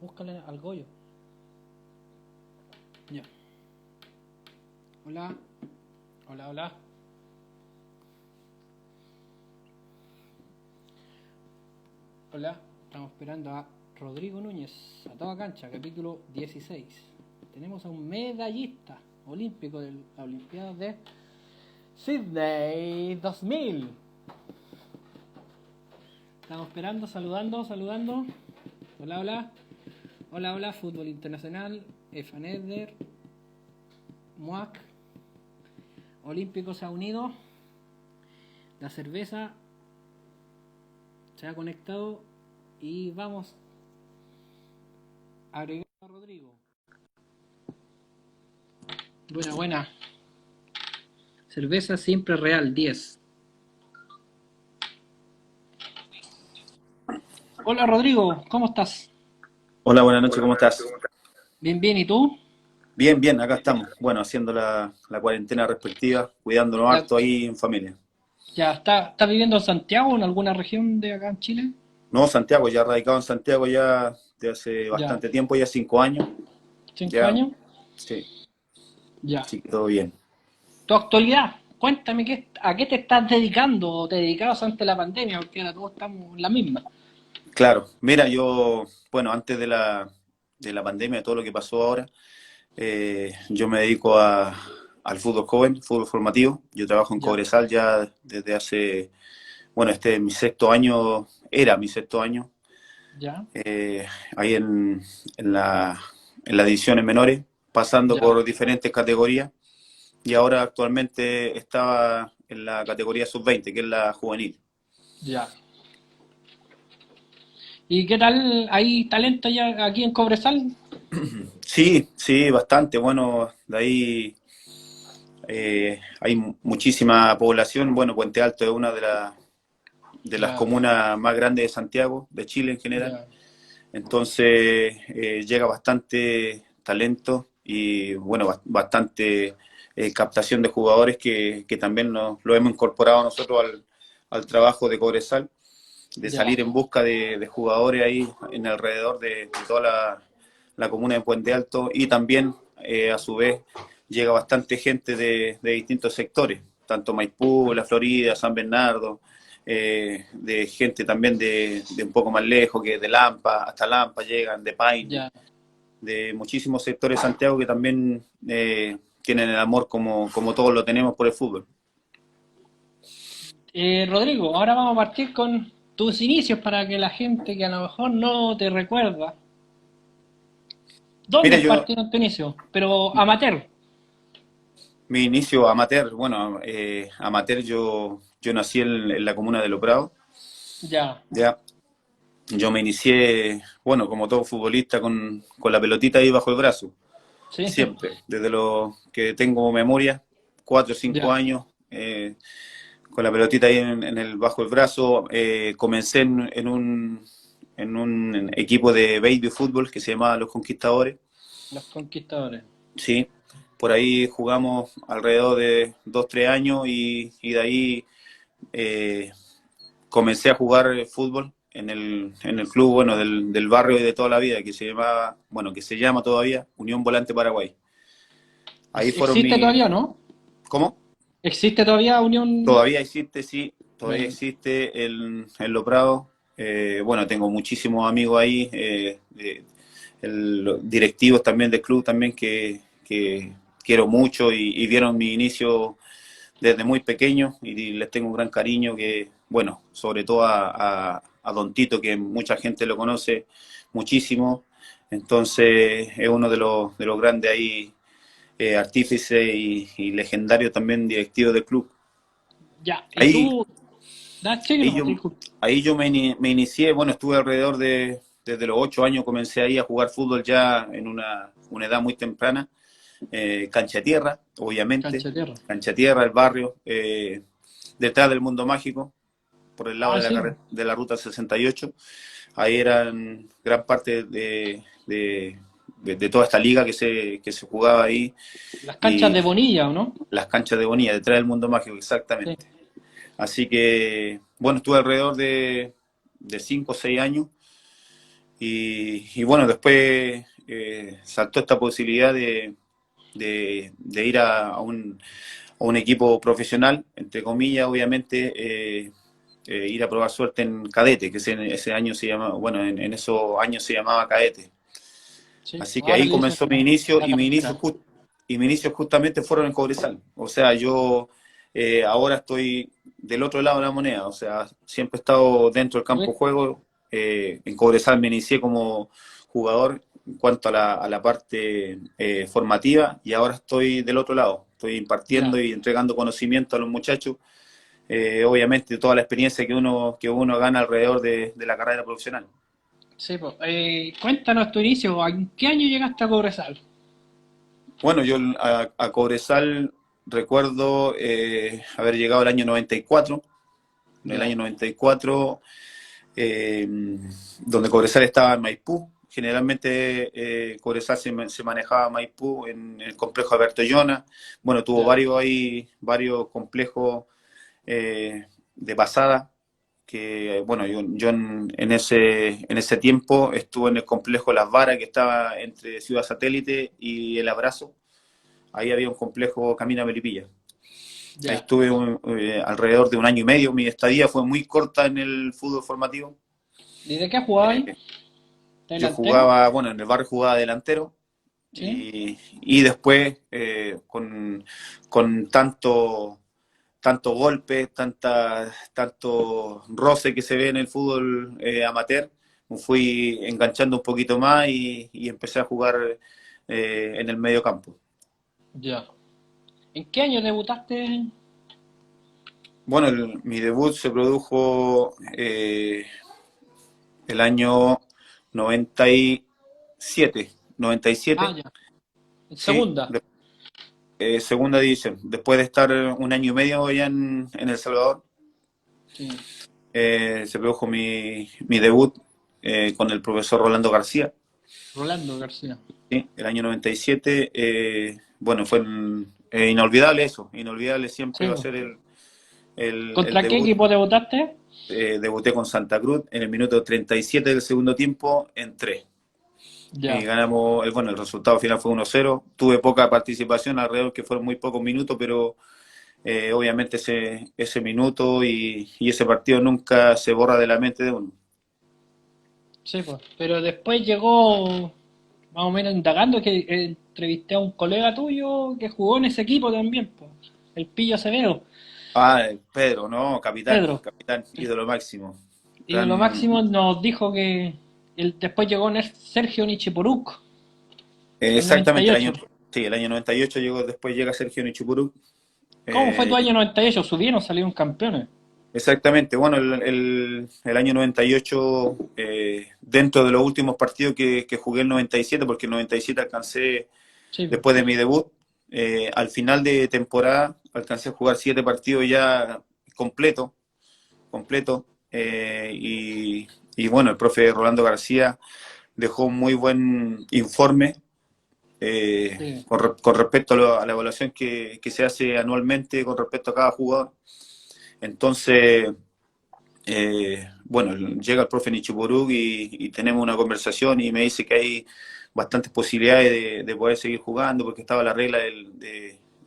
Búscale al Goyo. Ya. Hola. Hola, hola. Hola. Estamos esperando a Rodrigo Núñez, a toda cancha, capítulo 16. Tenemos a un medallista olímpico de la Olimpiada de Sydney 2000. Estamos esperando, saludando. Hola, hola. Hola, hola, Fútbol Internacional, Efaneder, MUAC, Olímpico se ha unido, la cerveza se ha conectado y vamos a agregar a Rodrigo. Buena. Cerveza siempre real, 10. Hola Rodrigo, ¿cómo estás? Hola, buenas noches, ¿cómo estás? Bien, ¿y tú? Bien, acá estamos. Bueno, haciendo la cuarentena respectiva, cuidándonos Ya, harto ahí en familia. ya ¿estás viviendo en Santiago o en alguna región de acá en Chile? No, Santiago, ya radicado en Santiago ya de hace Ya, bastante tiempo, ya 5 años. 5 Ya, años. sí, Ya. sí, todo bien. Tu actualidad, cuéntame a qué te estás dedicando o te dedicabas antes de la pandemia, porque ahora todos estamos en la misma. Claro, mira, yo, bueno, antes de la pandemia, todo lo que pasó ahora, yo me dedico al fútbol joven, fútbol formativo. Yo trabajo en Ya, Cobresal ya desde hace, bueno, este es mi sexto año, era mi sexto año. ya, eh, Ahí en las divisiones menores, pasando ya, por diferentes categorías, y ahora actualmente estaba en la categoría sub-20, que es la juvenil. ya. ¿Y qué tal? ¿Hay talento ya aquí en Cobresal? Sí, bastante. Bueno, de ahí hay muchísima población. Bueno, Puente Alto es una de las Claro, comunas más grandes de Santiago, de Chile en general. ya, Entonces llega bastante talento y bueno, bastante captación de jugadores que también lo hemos incorporado nosotros al trabajo de Cobresal, de ya, salir en busca de jugadores ahí en alrededor de toda la comuna de Puente Alto, y también a su vez llega bastante gente de distintos sectores, tanto Maipú, La Florida, San Bernardo, de gente también de un poco más lejos, que de Lampa, hasta Lampa llegan, de Paine, ya. de muchísimos sectores de Santiago que también tienen el amor como todos lo tenemos por el fútbol. Rodrigo, ahora vamos a partir con tus inicios para que la gente que a lo mejor no te recuerda, Mira, ¿dónde yo, partieron tu inicio? Pero amateur. mi inicio amateur, bueno, amateur yo nací en la comuna de Loprado, Ya, ya. Yo me inicié, bueno, como todo futbolista, con la pelotita ahí bajo el brazo, sí, siempre, desde lo que tengo memoria, 4 o 5 ya, años, con la pelotita ahí bajo el brazo. Comencé en un equipo de baby fútbol que se llamaba Los Conquistadores, los conquistadores. sí. Por ahí jugamos alrededor de 2, 3 años, y de ahí eh, comencé a jugar fútbol en el club, bueno, del barrio y de toda la vida, que se llamaba, bueno, que se llama todavía Unión Volante Paraguay. Ahí fueron ¿Existe mis... todavía, no? ¿Cómo? ¿Existe todavía Unión? Todavía existe, sí, todavía Bueno, existe en Lo Prado. Bueno, tengo muchísimos amigos ahí, los directivos también del club también que quiero mucho, y vieron mi inicio desde muy pequeño, y les tengo un gran cariño, que, bueno, sobre todo a Don Tito, que mucha gente lo conoce muchísimo. Entonces es uno de los grandes ahí, artífices y legendarios también directivos del club. ya. ¿Y Ahí, tú? Da, chique ahí nomás, yo, disculpa. ahí yo me inicié. Bueno, estuve alrededor desde los 8 años, comencé ahí a jugar fútbol ya en una edad muy temprana. Cancha de tierra, obviamente, Cancha de tierra. cancha de tierra, el barrio, detrás del Mundo Mágico, por el lado Ah, de la, sí, carre- de la ruta 68. Ahí eran gran parte de toda esta liga que se jugaba ahí, las canchas y de Bonilla, ¿o no? las canchas de Bonilla, detrás del Mundo Mágico, Sí. exactamente. Así que, bueno, estuve alrededor de 5 o 6 años, y bueno, después saltó esta posibilidad de ir a un equipo profesional, entre comillas, obviamente, ir a probar suerte en cadete, que ese año se llama, bueno, en esos años se llamaba cadete. Sí, Así que ahora ahí le dicen comenzó mi inicio la y cantera. mis inicios justamente fueron en Cobresal. O sea, yo ahora estoy del otro lado de la moneda, o sea, siempre he estado dentro del campo de Re- juego. En Cobresal me inicié como jugador en cuanto a la parte formativa y ahora estoy del otro lado. Estoy impartiendo Ya. y entregando conocimiento a los muchachos. Obviamente toda la experiencia que uno gana alrededor de la carrera profesional. Sí, pues. Cuéntanos tu inicio. ¿En qué año llegaste a Cobresal? Bueno, yo a Cobresal recuerdo haber llegado el año 94, en el Ya, año 94, eh, donde Cobresal estaba en Maipú. Generalmente Cobresal se manejaba en Maipú en el complejo Alberto Llona. Bueno, tuvo ya, varios complejos de pasada, que bueno, yo en ese tiempo estuve en el complejo Las Varas, que estaba entre Ciudad Satélite y El Abrazo. Ahí había un complejo Camino a Melipilla. Ahí ya. estuve alrededor de un año y medio. Mi estadía fue muy corta en el fútbol formativo. ¿Y de qué jugabas ahí? Eh, yo ¿Delantero? jugaba, bueno, en el barrio jugaba delantero Sí. y después con tanto golpe, tanto roce que se ve en el fútbol amateur, me fui enganchando un poquito más y empecé a jugar en el medio campo. Ya. ¿En qué año debutaste? Bueno, mi debut se produjo el año 97, Ah, 97, ya. En sí, segunda. segunda división. Después de estar un año y medio ya en El Salvador, Sí. se produjo mi debut con el profesor Rolando García, Rolando García. ¿sí? El año 97. Bueno, fue inolvidable eso, inolvidable siempre Sí, va a po. ser el ¿Contra qué debut. equipo debutaste? Debuté con Santa Cruz en el minuto 37 del segundo tiempo, entré. Ya. Ganamos, bueno, el resultado final fue 1-0. Tuve poca participación alrededor, que fueron muy pocos minutos, pero obviamente ese minuto y ese partido nunca se borra de la mente de uno. Sí, pues. Pero después llegó, más o menos indagando, que entrevisté a un colega tuyo que jugó en ese equipo también, pues. El Pillo Acevedo. Ah, Pedro, no, capitán, Pedro. capitán, ídolo máximo. Y de lo Gran, máximo nos dijo que después llegó Sergio Nichiporuk, el exactamente, 98. sí, el año 98 llegó, después llega Sergio Nichupurú. ¿Cómo fue tu año 98? ¿Subieron, salieron campeones? Exactamente, bueno, el año 98, dentro de los últimos partidos que jugué el 97, porque el 97 alcancé, Sí, pues. después de mi debut, al final de temporada alcancé a jugar 7 partidos ya completo, y bueno, el profe Rolando García dejó un muy buen informe Sí. con respecto a la evaluación que se hace anualmente con respecto a cada jugador. Entonces, bueno, llega el profe Nichiporuk y tenemos una conversación y me dice que hay bastantes posibilidades de poder seguir jugando porque estaba la regla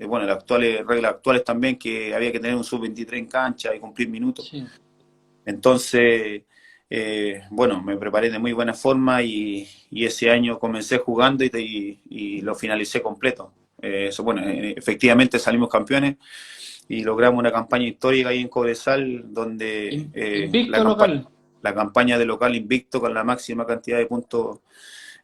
bueno, las actuales reglas actuales también, que había que tener un sub-23 en cancha y cumplir minutos. Sí. Entonces, bueno, me preparé de muy buena forma y ese año comencé jugando y lo finalicé completo. Bueno, efectivamente salimos campeones y logramos una campaña histórica ahí en Cobresal, donde Invicto local. la campaña de local invicto con la máxima cantidad de puntos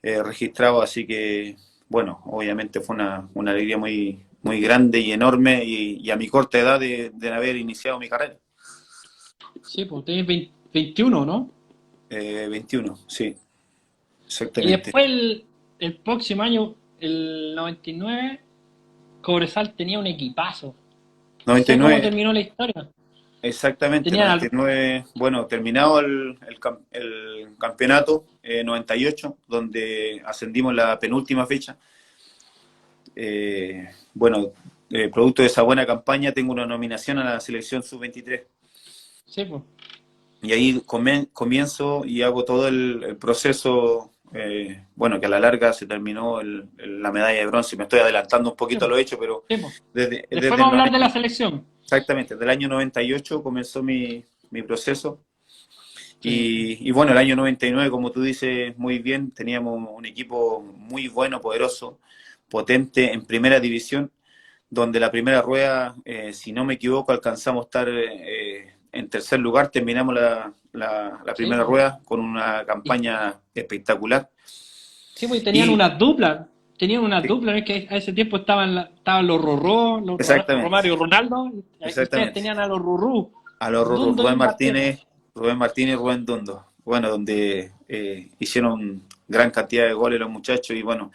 registrados, así que, bueno, obviamente fue una alegría muy grande y enorme y a mi corta edad de haber iniciado mi carrera. Sí, pues tenés 21, ¿no? 21, sí, Y exactamente. después el próximo año, el 99, Cobresal tenía un equipazo. No sé cómo 99, terminó la historia. exactamente, Tenían al... 99, bueno, terminado el campeonato, 98, donde ascendimos la penúltima fecha. Bueno, producto de esa buena campaña, tengo una nominación a la selección sub-23. Sí, pues. y ahí comienzo y hago todo el proceso, bueno, que a la larga se terminó la medalla de bronce. Me estoy adelantando un Sí, poquito a po. lo hecho, pero Sí, po. desde, Después desde el vamos a hablar nove- de la selección. exactamente, del año 98 comenzó mi proceso. Sí, Y bueno, el año 99, como tú dices muy bien, teníamos un equipo muy bueno, poderoso, potente en primera división, donde la primera rueda, si no me equivoco, alcanzamos a estar en tercer lugar, terminamos la sí, primera po. rueda con una Y, campaña espectacular. sí, pues tenían Y unas duplas. Tenían unas duplas, ¿no? Es que a ese tiempo estaban los Rorró, exactamente, Romario y Ronaldo, y ustedes exactamente. tenían a los Rurú, A los Dundo y Martínez. Rubén Martínez y Rubén Dundo. Bueno, donde hicieron gran cantidad de goles los muchachos y bueno,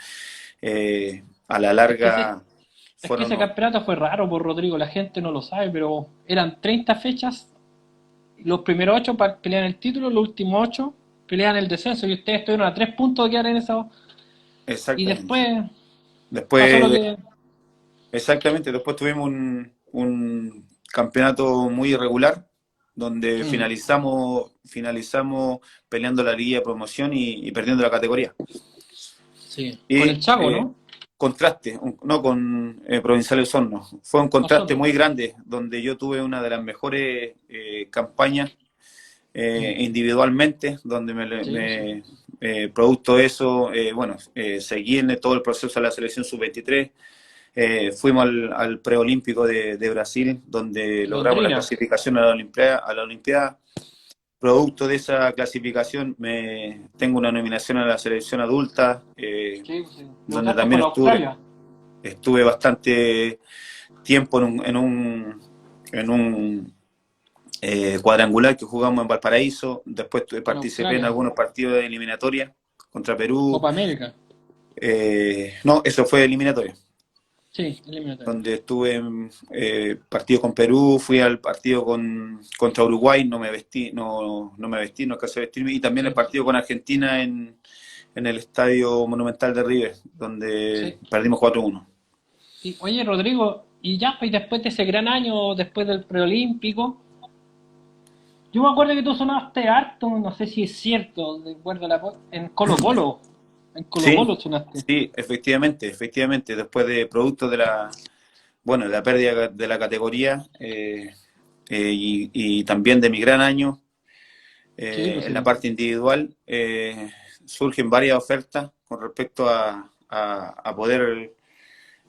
a la Es que ese, larga es que ese fueron, campeonato fue raro por Rodrigo, la gente no lo sabe, pero eran 30 fechas, los primeros 8 pelean el título, los últimos 8 pelean el descenso, y ustedes estuvieron a 3 puntos de quedar en eso, y exactamente. después pasó lo Después, que... exactamente, después tuvimos un campeonato muy irregular, donde Mm, finalizamos peleando la liga de promoción y perdiendo la categoría. sí, con el Y Chago, ¿no? contraste, no con Provincial Osorno. Fue un contraste Nosotros. muy grande, donde yo tuve una de las mejores campañas Mm, individualmente, donde sí, pues sí. producto de eso, bueno, seguí en todo el proceso de la selección sub-23. Fuimos al preolímpico de Brasil, donde logramos la Londrina. clasificación a la Olimpiada. Producto de esa clasificación, tengo una nominación a la selección adulta, Sí, pues sí. donde Debutaste también con estuve, Australia. estuve bastante tiempo en un cuadrangular que jugamos en Valparaíso. Después Con participé en Australia. algunos partidos de eliminatoria contra Perú. Copa América. No, eso fue eliminatoria, Sí, eliminatoria. donde estuve en partido con Perú, fui al partido contra Uruguay, no me vestí, no alcancé a vestirme, y también el Sí, partido con Argentina en el Estadio Monumental de River, donde sí. perdimos 4-1. Y, oye, Rodrigo, y ya, pues después de ese gran año, después del preolímpico, yo me acuerdo que tú sonaste harto, no sé si es cierto, recuerdo en Colo Colo. En Colo Sí, Colo sonaste. sí, efectivamente, después de producto bueno, de la pérdida de la categoría y también de mi gran año Sí, pues en la sí. parte individual, surgen varias ofertas con respecto a poder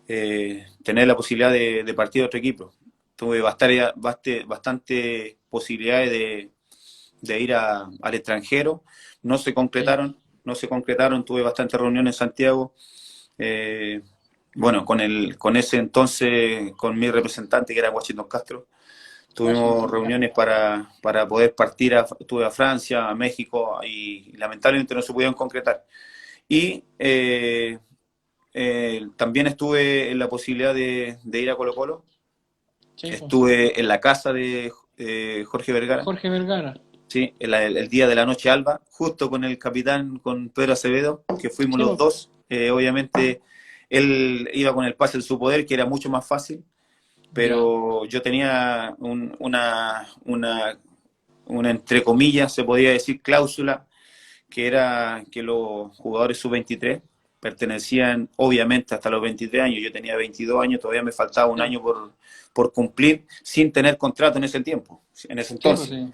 tener la posibilidad de partir a otro equipo. Tuve bastante posibilidades de ir al extranjero, no se Sí. concretaron, no se concretaron, tuve bastantes reuniones en Santiago. eh, bueno, con ese entonces, con mi representante que era Washington Castro, tuvimos Washington reuniones Castro. para poder partir, estuve a Francia, a México y lamentablemente no se pudieron concretar. Y también estuve en la posibilidad de ir a Colo Colo, Sí, pues. estuve en la casa de Jorge Vergara, Jorge Vergara. sí, el día de la noche alba, justo con el capitán, con Pedro Acevedo, que fuimos Sí, los pues. dos. Obviamente él iba con el pase en su poder, que era mucho más fácil, Ya. pero yo tenía una, entre comillas, se podía decir, cláusula, que era que los jugadores sub-23 pertenecían obviamente hasta los 23 años. Yo tenía 22 años, todavía me faltaba un Sí, año por cumplir sin tener contrato en ese tiempo, en ese sí, pues entonces. sí.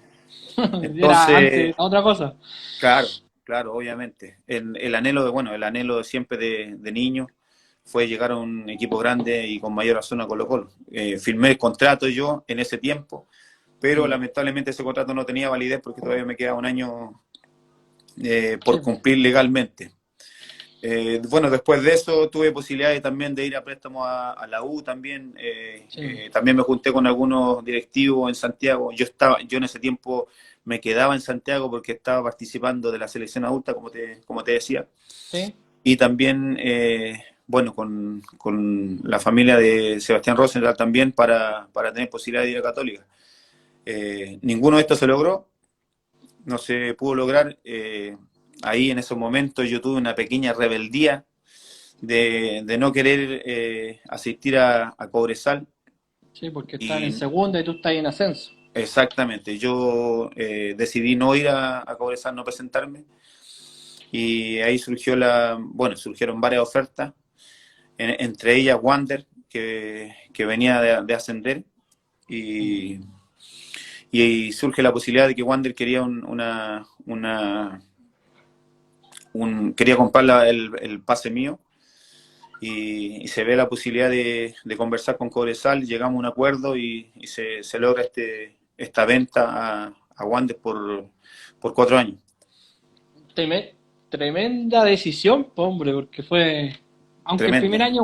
Era Entonces, antes otra cosa. claro, claro, obviamente. El anhelo de siempre de niño fue llegar a un equipo grande y con mayor razón a Colo-Colo. Firmé el contrato yo en ese tiempo, pero Mm. lamentablemente ese contrato no tenía validez porque todavía me queda un año Sí, por pues. cumplir legalmente. Bueno, después de eso tuve posibilidades también de ir a préstamo a la U también. Sí. También me junté con algunos directivos en Santiago. Yo en ese tiempo me quedaba en Santiago porque estaba participando de la selección adulta, como te decía. Sí. Y también, bueno, con la familia de Sebastián Rosenthal también para tener posibilidad de ir a Católica. Ninguno de estos se logró, no se pudo lograr. Ahí en esos momentos yo tuve una pequeña rebeldía de no querer asistir a Cobresal Sí, porque estaban en y segunda y tú estás en ascenso. exactamente. Yo decidí no ir a Cobresal, no presentarme, y ahí surgieron varias ofertas, entre ellas Wander, que venía de ascender, y, y surge la posibilidad de que Wander quería quería comprar el pase mío, y se ve la posibilidad de conversar con Cobresal, llegamos a un acuerdo y se logra esta venta a Wander por 4 años. Tremenda decisión, po, hombre, porque fue, aunque el primer Tremenda, año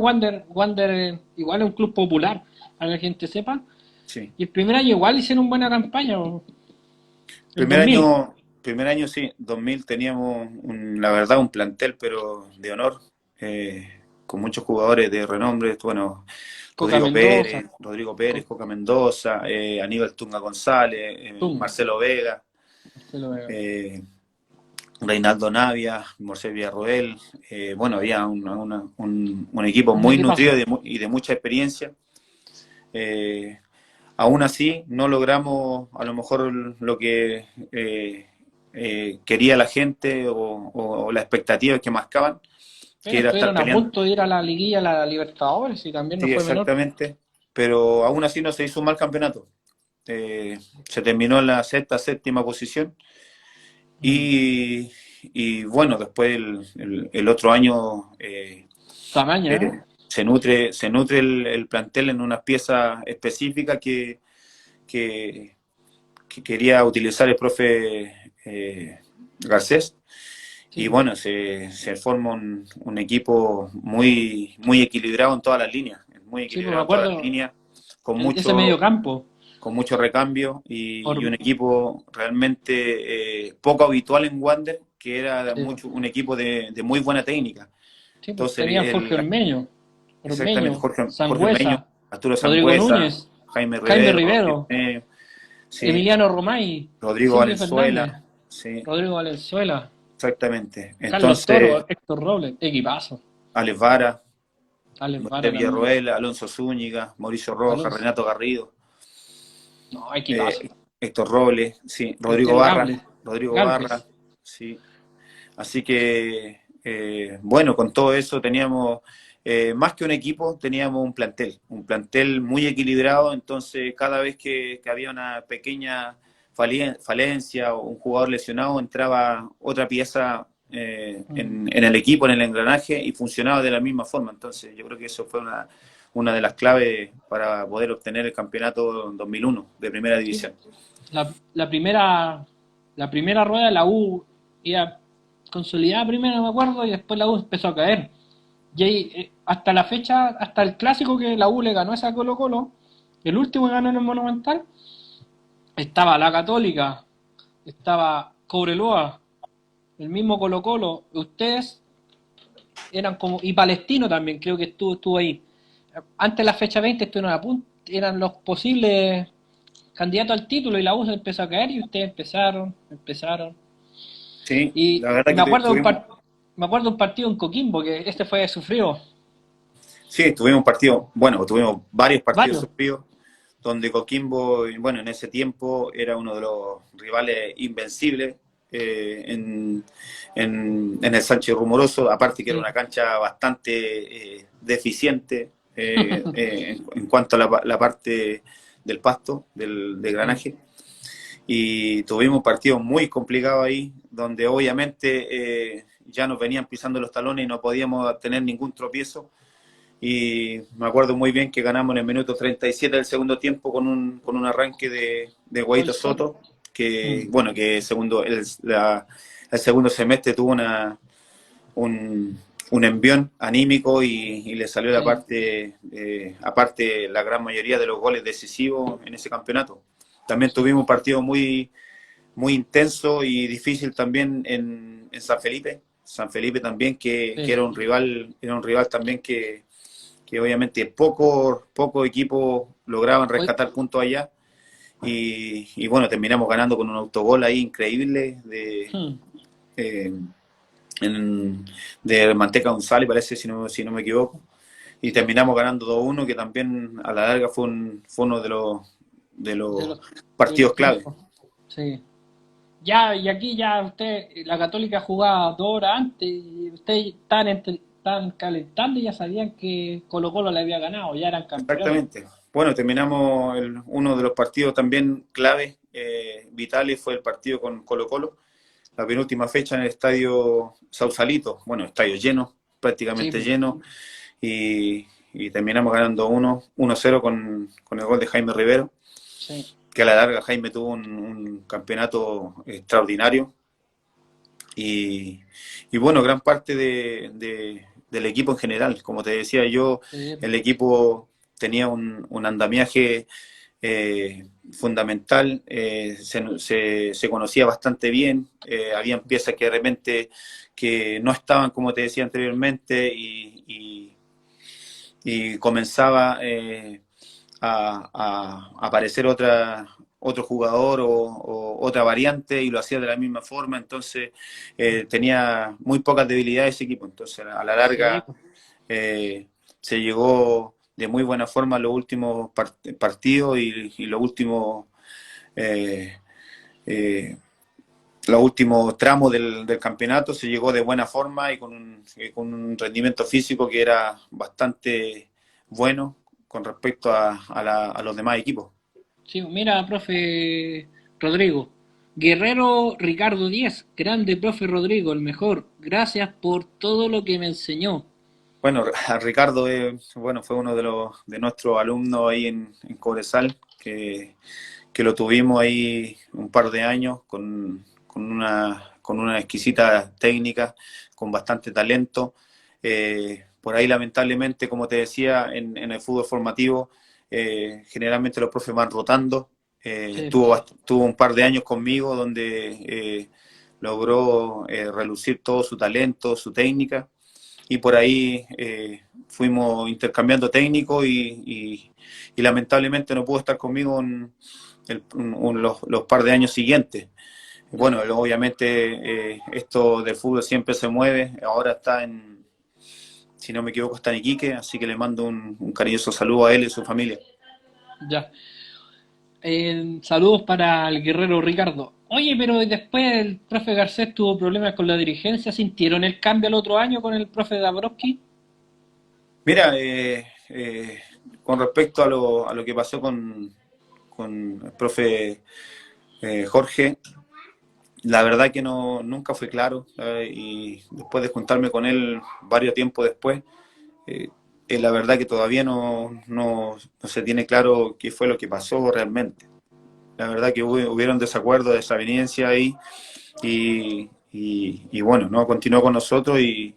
Wander igual es un club popular, para que la gente sepa, sí. y el primer año igual hicieron buena campaña, po, el Primer 2000. año, primer año sí, 2000 teníamos la verdad un plantel pero de honor, con muchos jugadores de renombre, bueno, Coca Mendoza, Rodrigo Pérez, Co- Coca Mendoza, Aníbal Tunga González, Tunga, Marcelo Vega, Marcelo Vega. eh, Reinaldo Navia, Morcel Villarroel, bueno, había un equipo Un muy nutrido equipazo. y de mucha experiencia. Eh, Aún así, no logramos a lo mejor lo que quería la gente o las expectativas que marcaban, que Pero era estar estuvieron a peleando. punto de ir a la liguilla, a la Libertadores, y también no Sí, fue menor. exactamente. Pero aún así no se hizo un mal campeonato. Se terminó en la séptima posición Mm. y, y bueno, después el otro año Tamaño, ¿eh? se nutre el plantel en unas piezas específicas que, que quería utilizar el profe Garcés. Sí, Y po. bueno, se forma un equipo muy equilibrado en todas las líneas, muy Sí, pues me equilibrado en todas las acuerdo, líneas, con ese medio mucho, campo. con mucho recambio y un Or- equipo realmente poco habitual en Wander, que era sí, po. un equipo de muy buena técnica. Sí, pues Entonces, tenían Jorge exactamente, Ormeño, Jorge Ormeño, Sangüesa, Arturo Rodrigo Sangüesa, Núñez, Jaime Jaime Rivero, Rodrigo Rivero, Ormeño, sí, Emiliano Romay, Rodrigo Silvio Fernández, Valenzuela, sí, Rodrigo Valenzuela, exactamente. Carlos Entonces, Toro, Héctor Robles, equipazo, Alex Vara, Alex José Vara también, Villarroel, Alonso Zúñiga, Mauricio Rojas, Alonso, Renato Garrido, no, equipazo, Héctor Robles, sí, Cristian Rodrigo Barra, Galvez, sí. Así que, bueno, con todo eso teníamos, más que un equipo, teníamos un plantel muy equilibrado, entonces cada vez que había una pequeña falencia o un jugador lesionado, entraba otra pieza en el equipo, en el engranaje, y funcionaba de la misma forma. Entonces yo creo que eso fue una de las claves para poder obtener el campeonato en 2001 de Primera sí, División. la primera rueda la U iba consolidada primero, me acuerdo, y después la U empezó a caer. Y ahí, hasta la fecha, hasta el clásico que la U le ganó esa Colo Colo, el último que ganó en el Monumental, estaba la Católica, estaba Cobreloa, el mismo Colo Colo, ustedes eran como, y Palestino también, creo que estuvo ahí. Antes de la fecha 20 estuvieron a punto, eran los posibles candidatos al título y la U se empezó a caer y ustedes empezaron. Sí, la Y verdad me que acuerdo de tuvimos. me acuerdo de un partido en Coquimbo, que este fue sufrido. Sí, tuvimos partidos, bueno, tuvimos varios partidos Varios. sufridos, donde Coquimbo, bueno, en ese tiempo era uno de los rivales invencibles en el Sánchez Rumoroso, aparte que era Sí. una cancha bastante deficiente en cuanto a la parte del pasto, del Sí. granaje, y tuvimos partidos muy complicados ahí, donde obviamente ya nos venían pisando los talones y no podíamos tener ningún tropiezo, y me acuerdo muy bien que ganamos en el minuto 37 del segundo tiempo con un arranque de Guaito Wilson. Soto, que Mm. bueno, que el segundo semestre tuvo un envión anímico y le salió la Sí. parte, aparte la gran mayoría de los goles decisivos en ese campeonato. También Sí. tuvimos un partido muy intenso y difícil también en San Felipe. San Felipe también, que Sí. era un rival también que obviamente pocos equipos lograban Hoy- rescatar puntos allá, y bueno, terminamos ganando con un autogol ahí increíble hmm. eh, en- de Manteca González, parece, si no me equivoco, y terminamos ganando 2-1, que también a la larga fue uno de de los los, de partidos los clave. triunfos. Sí. Ya, y aquí ya usted, la Católica jugaba 2 horas antes y ustedes estaban calentando y ya sabían que Colo Colo le había ganado, ya eran campeones. Exactamente. Bueno, terminamos uno de los partidos también clave, vitales, fue el partido con Colo-Colo, la penúltima fecha en el estadio Sausalito, bueno, estadio lleno, Sí, prácticamente pues, lleno, y terminamos ganando 1-0 con el gol de Jaime Rivero, sí, que a la larga Jaime tuvo un campeonato extraordinario, y, y bueno, gran parte del equipo en general. Como te decía yo, sí, pues, el equipo tenía un andamiaje fundamental, se conocía bastante bien, habían piezas que de repente que no estaban, como te decía anteriormente, y comenzaba a aparecer otro jugador o otra variante y lo hacía de la misma forma, entonces tenía muy pocas debilidades ese equipo, entonces a la sí, larga pues. se llegó de muy buena forma a los últimos partidos y eh, eh, los últimos tramos del campeonato se llegó de buena forma y con un rendimiento físico que era bastante bueno con respecto a los demás equipos. Sí, mira, profe Rodrigo. Guerrero Ricardo 10, grande profe Rodrigo, el mejor. Gracias por todo lo que me enseñó. Bueno, a Ricardo bueno, fue uno de nuestros alumnos ahí en Cobresal, que lo tuvimos ahí un par de años con una exquisita técnica, con bastante talento. Por ahí, lamentablemente, como te decía, en el fútbol formativo, generalmente los profes van rotando. Sí, Tuvo un par de años conmigo donde logró relucir todo su talento, su técnica, y por ahí fuimos intercambiando técnicos y lamentablemente no pudo estar conmigo en los par de años siguientes. ya. Bueno, obviamente esto del fútbol siempre se mueve, ahora está si no me equivoco, está en Iquique, así que le mando un cariñoso saludo a él y a su familia. Ya. Saludos para el guerrero Ricardo. Oye, pero después el profe Garcés tuvo problemas con la dirigencia. ¿Sintieron el cambio el otro año con el profe Dabrowski? Mira, con respecto a lo que pasó con el profe Jorge, la verdad que nunca fue claro, y después de juntarme con él varios tiempos después, eh, la verdad que todavía no se tiene claro qué fue lo que pasó realmente. La verdad que hubieron desacuerdos, desavenencia ahí y bueno, no continuó con nosotros y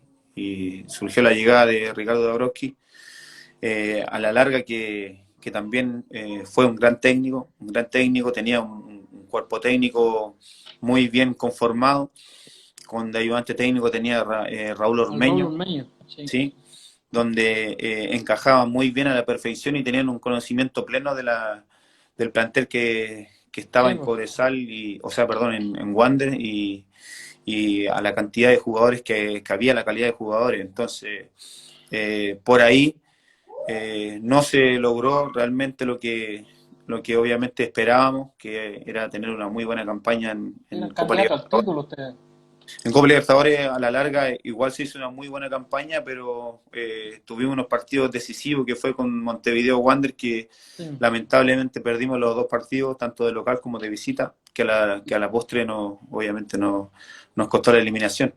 surgió la llegada de Ricardo Dabrowski, a la larga que también fue un gran técnico, tenía un cuerpo técnico muy bien conformado, con de ayudante técnico tenía Raúl Al Raúl Ormeño, Ormeño, sí. ¿sí? Donde encajaban muy bien a la perfección y tenían un conocimiento pleno del plantel que estaba Sí, en pues. Cobresal, o sea, perdón, en Wander, y a la cantidad de jugadores que había, la calidad de jugadores. Entonces, por ahí no se logró realmente lo que obviamente esperábamos, que era tener una muy buena campaña Eran en Copa candidatos al Libertadores. título ustedes. En Copa Libertadores a la larga igual se hizo una muy buena campaña, pero tuvimos unos partidos decisivos que fue con Montevideo Wander, que Sí. lamentablemente perdimos los dos partidos, tanto de local como de visita, que a la postre obviamente nos costó la eliminación.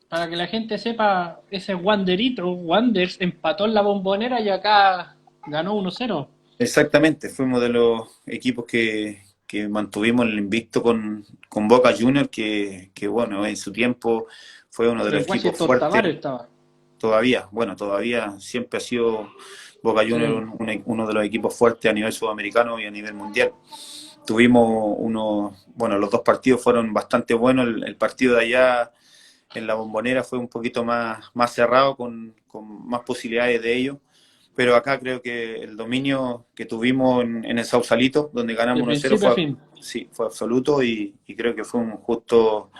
Para que la gente sepa, ese Wanderito, Wanders empató en la Bombonera y acá ganó 1-0. Exactamente, fuimos de los equipos que mantuvimos el invicto con Boca Juniors, que bueno, en su tiempo fue uno de los El equipos Washington fuertes. Tavares estaba. Todavía, bueno, todavía siempre ha sido Boca Juniors Sí. uno de los equipos fuertes a nivel sudamericano y a nivel mundial. Tuvimos bueno, los dos partidos fueron bastante buenos. El partido de allá en la Bombonera fue un poquito más cerrado, con más posibilidades de ello. Pero acá creo que el dominio que tuvimos en el Sausalito, donde De ganamos 1-0, principio a fin. sí, fue absoluto y creo que fue un justo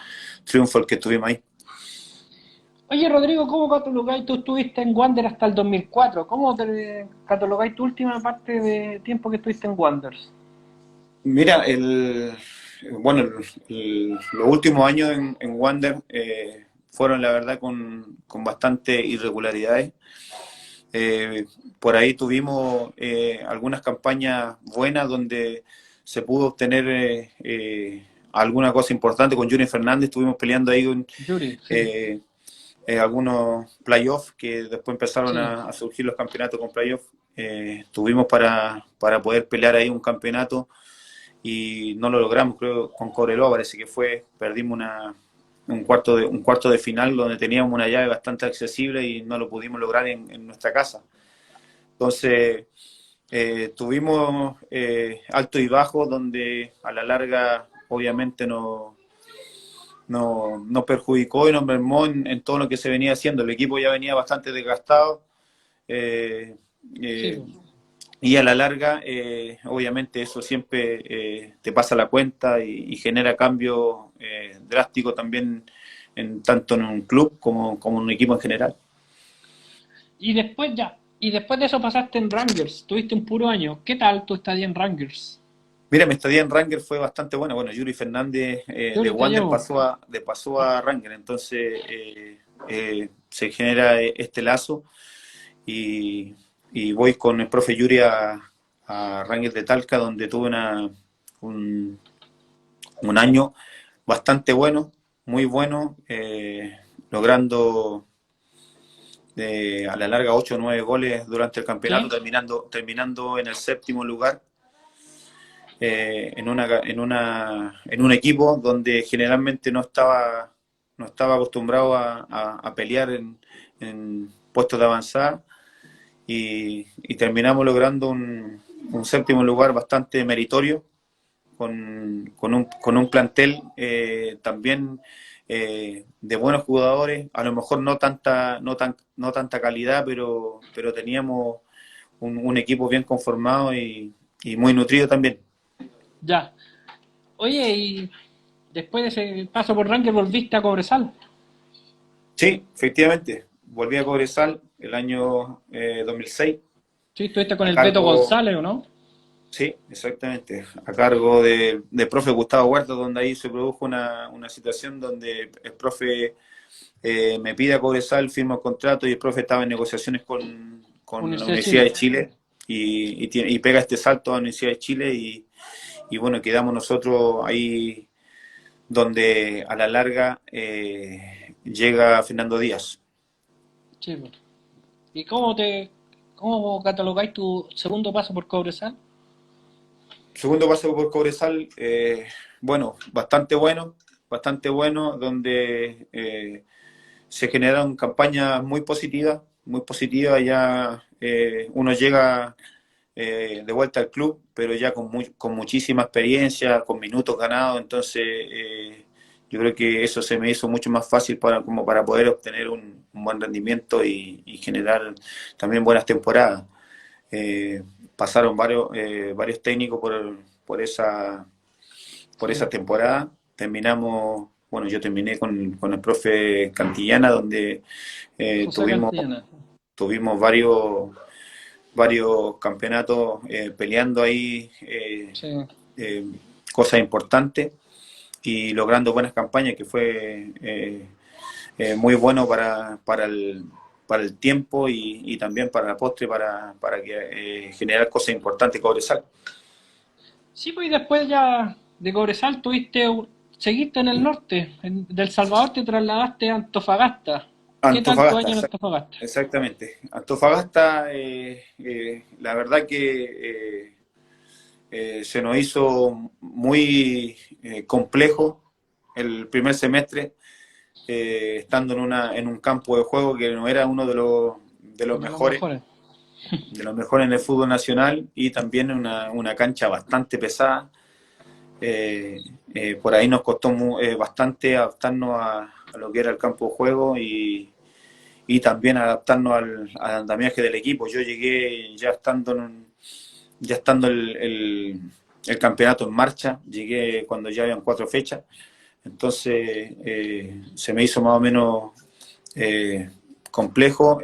triunfo el que tuvimos ahí. Oye, Rodrigo, ¿cómo catalogáis? Tú estuviste en Wander hasta el 2004. ¿Cómo te catalogáis tu última parte de tiempo que estuviste en Wanders? Mira, bueno, los últimos años en Wander fueron, la verdad, con bastante irregularidades. Por ahí tuvimos algunas campañas buenas donde se pudo obtener alguna cosa importante. Con Junior Fernández estuvimos peleando ahí Yuri, sí, eh, algunos playoffs que después empezaron sí. a surgir los campeonatos con playoffs. Tuvimos para poder pelear ahí un campeonato y no lo logramos, creo, con Cobreloa, parece que fue, perdimos un cuarto de final donde teníamos una llave bastante accesible y no lo pudimos lograr en nuestra casa. Entonces, tuvimos altos y bajos donde a la larga obviamente nos perjudicó y nos mermó en todo lo que se venía haciendo. El equipo ya venía bastante desgastado. Eh, Sí, eh, pues. y a la larga, obviamente eso siempre te pasa la cuenta y genera cambios drásticos también tanto en un club como en un equipo en general. Y después ya, y después de eso pasaste en Rangers, tuviste un puro año. ¿Qué tal tu estadía en Rangers? Mira, mi estadía en Ranger fue bastante buena. Bueno, Yuri Fernández de Yuri te Wander llevo. pasó a Ranger, entonces se genera este lazo y, y voy con el profe Yuri a Ranger de Talca, donde tuve un, un año bastante bueno, muy bueno, logrando a la larga 8 o 9 goles durante el campeonato, ¿Sí? terminando en el séptimo lugar. En un equipo donde generalmente no estaba acostumbrado a pelear en puestos de avanzada y terminamos logrando un séptimo lugar bastante meritorio con un plantel también de buenos jugadores, a lo mejor no tanta calidad, pero teníamos un equipo bien conformado y muy nutrido también. Ya. Oye, y después de ese paso por Rangers volviste a Cobresal. Sí, efectivamente. Volví a Cobresal el año 2006 Sí, estuviste con a el Beto cargo, González, ¿o no? sí, exactamente, a cargo del profe Gustavo Huerta, donde ahí se produjo una situación donde el profe me pide a Cobresal, firma el contrato y el profe estaba en negociaciones con la Universidad de Universidad Chile. de Chile y pega este salto a la Universidad de Chile y bueno, quedamos nosotros ahí donde a la larga llega Fernando Díaz. Sí, pues. ¿Y cómo catalogáis tu segundo paso por Cobresal? Segundo paso por Cobresal, bueno, bastante bueno, donde se generaron campañas muy positivas, ya uno llega de vuelta al club, pero ya con muchísima experiencia, con minutos ganados, entonces yo creo que eso se me hizo mucho más fácil como para poder obtener un buen rendimiento y generar también buenas temporadas. Eh, Pasaron varios técnicos por esa Sí, temporada. Terminamos, bueno, yo terminé con el profe Cantillana, donde eh, José tuvimos, Cantillana. tuvimos varios campeonatos peleando ahí Sí. eh, cosas importantes y logrando buenas campañas, que fue muy bueno para el tiempo y también para la postre, para que generar cosas importantes Cobresal. Sí, pues y después ya de Cobresal seguiste en el norte, del Salvador te trasladaste a Antofagasta. ¿Qué tal tu Antofagasta, año en Antofagasta? exactamente. Antofagasta, la verdad que se nos hizo muy complejo el primer semestre, estando en un campo de juego que no era uno De los mejores. de los mejores en el fútbol nacional y también una cancha bastante pesada. Por ahí nos costó bastante adaptarnos a lo que era el campo de juego y también adaptarnos al andamiaje del equipo. Yo llegué ya estando el campeonato en marcha, llegué cuando ya habían 4 fechas, entonces se me hizo más o menos complejo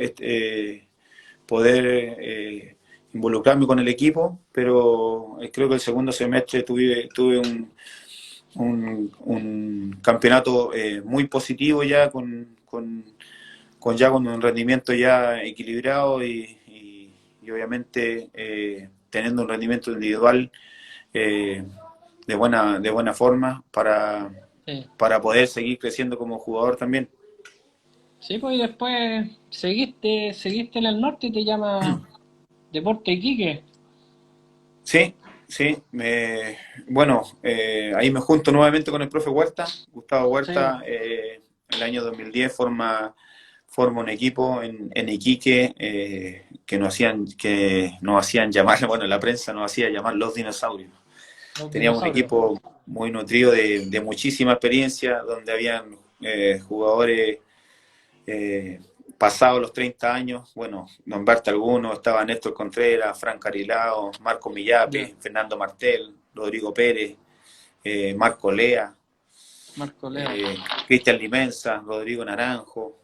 poder involucrarme con el equipo, pero creo que el segundo semestre tuve un campeonato muy positivo ya, con un rendimiento ya equilibrado y obviamente teniendo un rendimiento individual eh, de buena forma Sí. para poder seguir creciendo como jugador también. Sí, pues y después seguiste en el norte y te llama Deporte Iquique. Sí, sí. Bueno, ahí me junto nuevamente con el profe Huerta. Gustavo Sí, pues. Huerta, el año 2010 forma un equipo en Iquique que nos hacían llamar, bueno, la prensa nos hacía llamar los dinosaurios. Los Teníamos un dinosaurios. equipo muy nutrido de muchísima experiencia, donde habían jugadores eh, pasados los 30 años, bueno, nombrarte algunos, estaba Néstor Contreras, Fran Carilao, Marco Ya, Millape, Fernando Martel, Rodrigo Pérez, Marco Lea, Marco Lea. Cristian Limensa, Rodrigo Naranjo,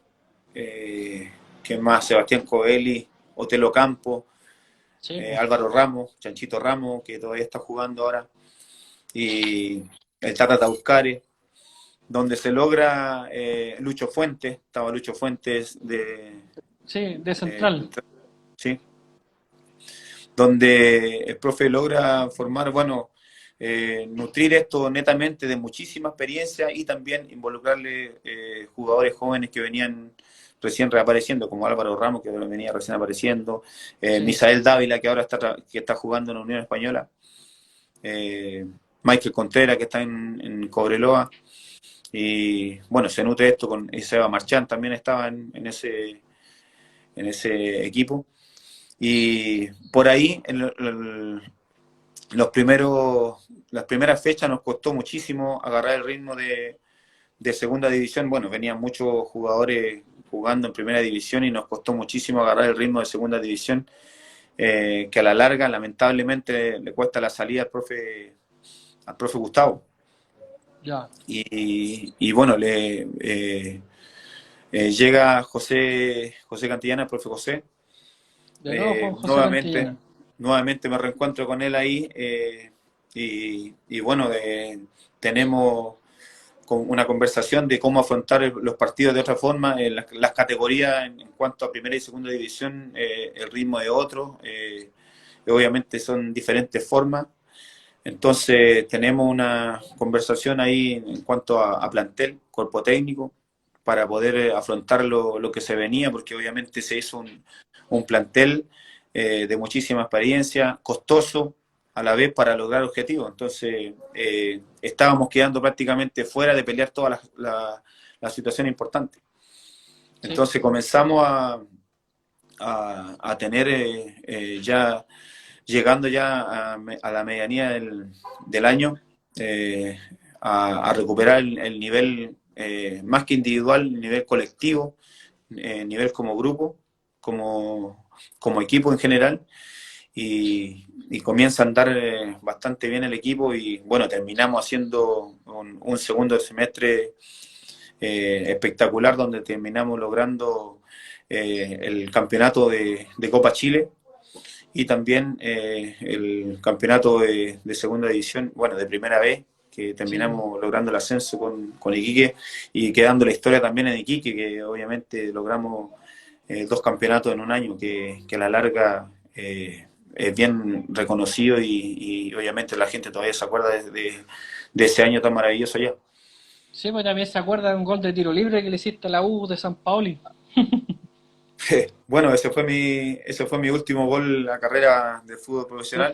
¿quién más? Sebastián Coelli, Otelo Campo, Sí, pues. Álvaro Ramos, Chanchito Ramos, que todavía está jugando ahora, y el Tata Tauscare, donde se logra Lucho Fuentes, estaba Lucho Fuentes Sí, de Central. ¿sí? Donde el profe logra formar, bueno, nutrir esto netamente de muchísima experiencia y también involucrarle jugadores jóvenes que venían recién reapareciendo, como Álvaro Ramos, que venía recién apareciendo, Sí, Misael Dávila, que ahora que está jugando en la Unión Española, Michael Contreras, que está en Cobreloa, y bueno, se nutre esto con Seba Marchán, también estaba en ese equipo. Y por ahí, las primeras fechas nos costó muchísimo agarrar el ritmo de segunda división. Bueno, venían muchos jugadores jugando en primera división y nos costó muchísimo agarrar el ritmo de segunda división, que a la larga, lamentablemente, le cuesta la salida al profe Gustavo. ya. Y bueno, llega José Cantillana, el profe José. De nuevo con José Nuevamente, Cantillana. nuevamente me reencuentro con él ahí y bueno, tenemos una conversación de cómo afrontar los partidos de otra forma. Las categorías en cuanto a primera y segunda división, el ritmo de otro, obviamente son diferentes formas. Entonces tenemos una conversación ahí en cuanto a plantel, cuerpo técnico, para poder afrontar lo que se venía, porque obviamente se hizo un plantel de muchísima experiencia, costoso a la vez para lograr objetivos. Entonces estábamos quedando prácticamente fuera de pelear todas las situaciones importantes. Sí, Entonces comenzamos a tener ya llegando ya a la medianía del año, a recuperar el nivel más que individual, el nivel colectivo, nivel como grupo, como equipo en general, y comienza a andar bastante bien el equipo y bueno, terminamos haciendo un segundo semestre espectacular donde terminamos logrando el campeonato de Copa Chile y también el campeonato de segunda división, bueno, de primera vez, que sí, pues. terminamos logrando el ascenso con Iquique y quedando la historia también en Iquique, que obviamente logramos dos campeonatos en un año, que a la larga es bien reconocido y obviamente la gente todavía se acuerda de ese año tan maravilloso allá. Sí, pues también se acuerda de un gol de tiro libre que le hiciste a la U de San Paoli. Bueno, ese fue mi último gol en la carrera de fútbol profesional.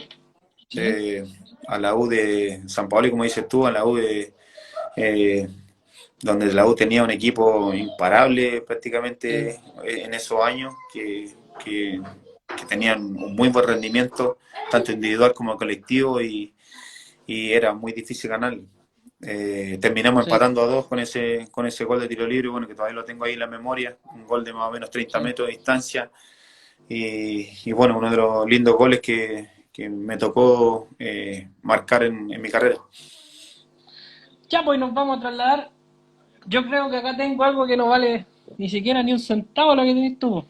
Sí, eh, a la U de San Paolo, como dices tú, a la U eh, donde la U tenía un equipo imparable sí, prácticamente en esos años, que, que tenían un muy buen rendimiento, tanto individual como colectivo, y era muy difícil ganar. Terminamos sí, empatando a dos con ese gol de tiro libre, bueno, que todavía lo tengo ahí en la memoria, un gol de más o menos 30 sí. metros de distancia, y bueno, uno de los lindos goles que me tocó marcar en mi carrera. Ya, pues nos vamos a trasladar. Yo creo que acá tengo algo que no vale ni siquiera ni un centavo lo que tenés tú.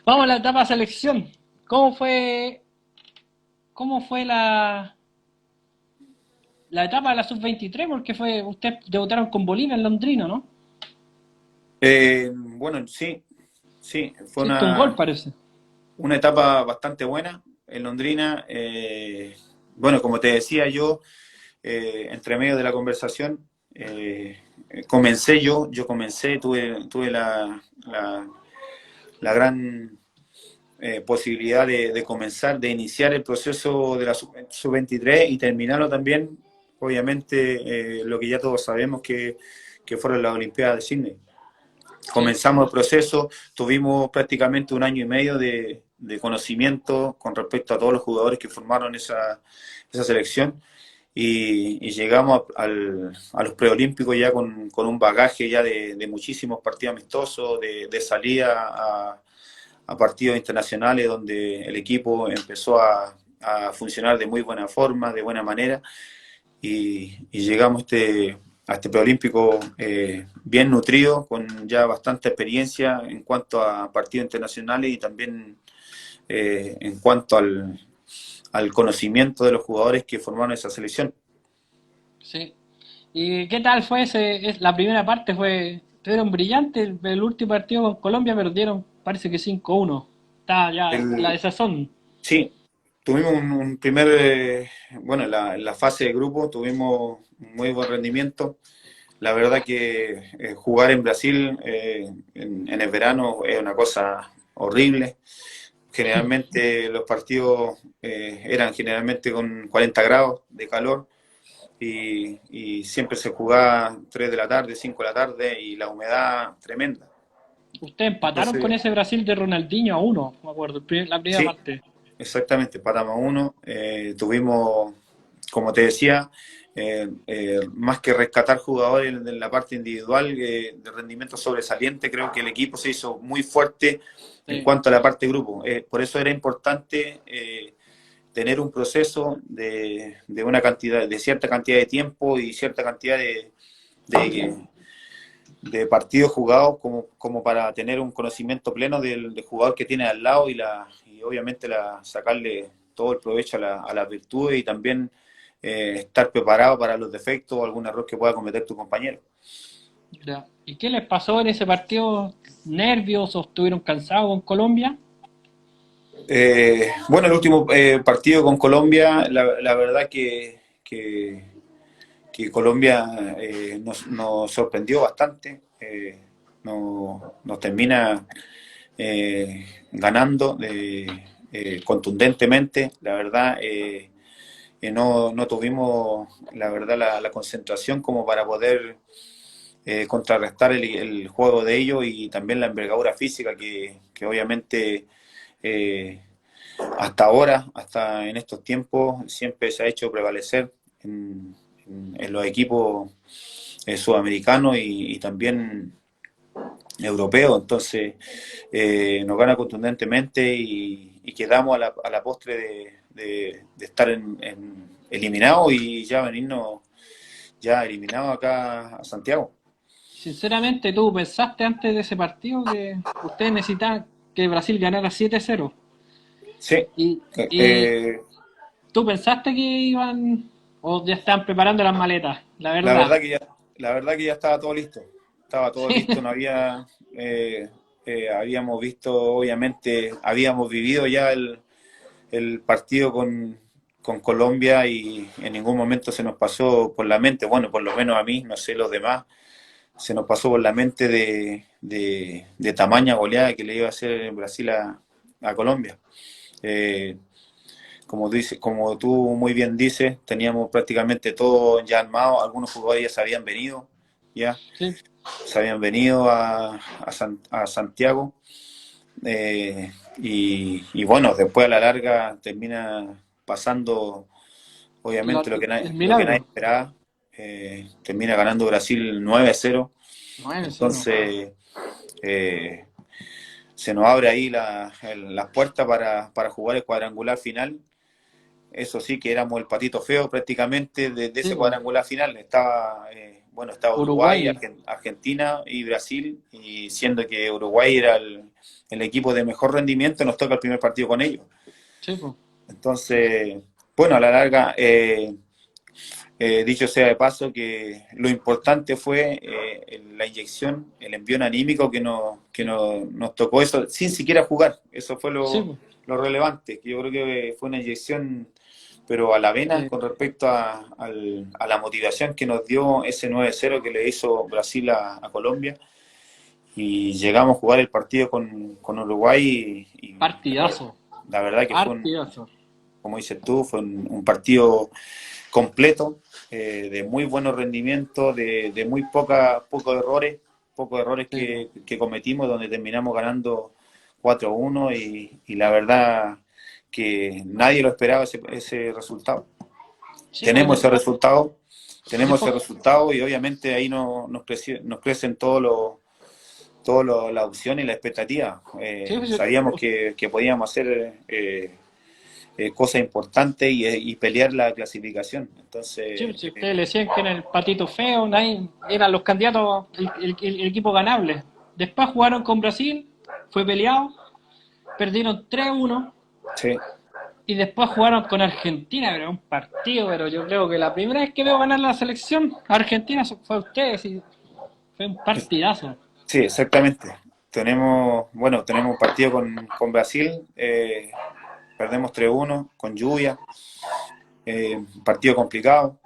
Vamos a la etapa selección. ¿Cómo fue, cómo fue la etapa de la sub-23? Porque ustedes debutaron con Bolivia en Londrina, ¿no? Bueno, sí, sí, fue Hiciste un gol, parece. una etapa bastante buena en Londrina. Bueno, como te decía yo, entre medio de la conversación, yo comencé, tuve la gran posibilidad de comenzar, de iniciar el proceso de la sub-23 y terminarlo también, obviamente, lo que ya todos sabemos que fueron las Olimpiadas de Sydney. Sí. Comenzamos el proceso, tuvimos prácticamente un año y medio de conocimiento con respecto a todos los jugadores que formaron esa selección y llegamos a los preolímpicos ya con un bagaje ya de muchísimos partidos amistosos, de salida a partidos internacionales donde el equipo empezó a funcionar de muy buena forma, de buena manera y llegamos a este preolímpico bien nutrido, con ya bastante experiencia en cuanto a partidos internacionales y también en cuanto al conocimiento de los jugadores que formaron esa selección. Sí. ¿Y qué tal fue la primera parte? Estuvieron brillantes. El último partido con Colombia perdieron, parece que 5-1. Está ya la El, desazón. sí, tuvimos un primer, bueno, en la fase de grupo tuvimos un muy buen rendimiento. La verdad que jugar en Brasil en el verano es una cosa horrible. Generalmente los partidos eran generalmente con 40 grados de calor y siempre se jugaba 3 de la tarde, 5 de la tarde y la humedad tremenda. Ustedes empataron con Entonces, ese Brasil de Ronaldinho a uno, me acuerdo, la primera sí, parte. exactamente, empatamos a uno. Tuvimos, como te decía, más que rescatar jugadores en la parte individual de rendimiento sobresaliente, creo que el equipo se hizo muy fuerte en Sí, cuanto a la parte de grupo. Por eso era importante tener un proceso de una cantidad, de cierta cantidad de tiempo y cierta cantidad de, de partidos jugados como para tener un conocimiento pleno del jugador que tiene al lado y obviamente sacarle todo el provecho a las virtudes y también estar preparado para los defectos o algún error que pueda cometer tu compañero. ya. ¿Y qué les pasó en ese partido? ¿Nervios o estuvieron cansados con Colombia? Bueno, el último partido con Colombia, la verdad que Colombia nos sorprendió bastante, nos termina ganando contundentemente, la verdad. No tuvimos, la verdad, la concentración como para poder contrarrestar el juego de ellos y también la envergadura física que obviamente eh, hasta ahora, hasta en estos tiempos, siempre se ha hecho prevalecer en los equipos sudamericanos y también europeos. Entonces, nos gana contundentemente y quedamos a la postre de estar eliminados y ya venirnos ya eliminados acá a Santiago. Sinceramente, ¿tú pensaste antes de ese partido que ustedes necesitaban que Brasil ganara 7-0? Sí, ¿Y, y eh, tú pensaste que iban o ya estaban preparando las maletas? La la verdad. verdad que la verdad que ya estaba todo listo. Estaba todo Sí, listo, no había, habíamos visto, obviamente, habíamos vivido ya el partido con Colombia y en ningún momento se nos pasó por la mente, bueno, por lo menos a mí, no sé los demás, se nos pasó por la mente de tamaña goleada que le iba a hacer Brasil a Colombia. Eh, como tú muy bien dices, teníamos prácticamente todo ya armado, algunos jugadores ya se habían venido, ya sí. se habían venido a Santiago y bueno, después a la larga termina pasando obviamente El lo que nadie milagro. esperaba, termina ganando Brasil 9-0, 9-0. entonces eh, se nos abre ahí las puertas para jugar el cuadrangular final. Eso sí que éramos el patito feo prácticamente de Sí, ese po. cuadrangular final. Estaba bueno, estaba Uruguay, Uruguay. Argentina y Brasil, y siendo que Uruguay era el equipo de mejor rendimiento, nos toca el primer partido con ellos. Sí, pues. Entonces, bueno, a la larga, dicho sea de paso, que lo importante fue la inyección, el envío anímico nos tocó eso sin siquiera jugar. Eso fue Sí, pues. lo relevante, que yo creo que fue una inyección, pero a la vena con respecto a la motivación que nos dio ese 9-0 que le hizo Brasil a Colombia. Y llegamos a jugar el partido con Uruguay y Partidazo. la verdad que fue Partidazo. como dices tú, fue un partido completo, de muy buenos rendimientos, de muy pocos errores Sí, pues. que cometimos, donde terminamos ganando 4-1 y la verdad que nadie lo esperaba ese resultado. Sí, pues Tenemos ese después, resultado, después, y obviamente ahí nos crecen la opción y la expectativa. sí, pues, Sabíamos que podíamos hacer cosas importantes y pelear la clasificación. sí, Entonces, si ustedes le decían que era el patito feo, nadie, eran los candidatos, el equipo ganable. Después jugaron con Brasil, fue peleado, perdieron 3-1 sí, y después jugaron con Argentina, pero un partido, pero yo creo que la primera vez que veo ganar la selección Argentina fue a ustedes y fue un partidazo. sí, exactamente. Tenemos un partido con Brasil, perdemos 3-1 con lluvia, un partido complicado,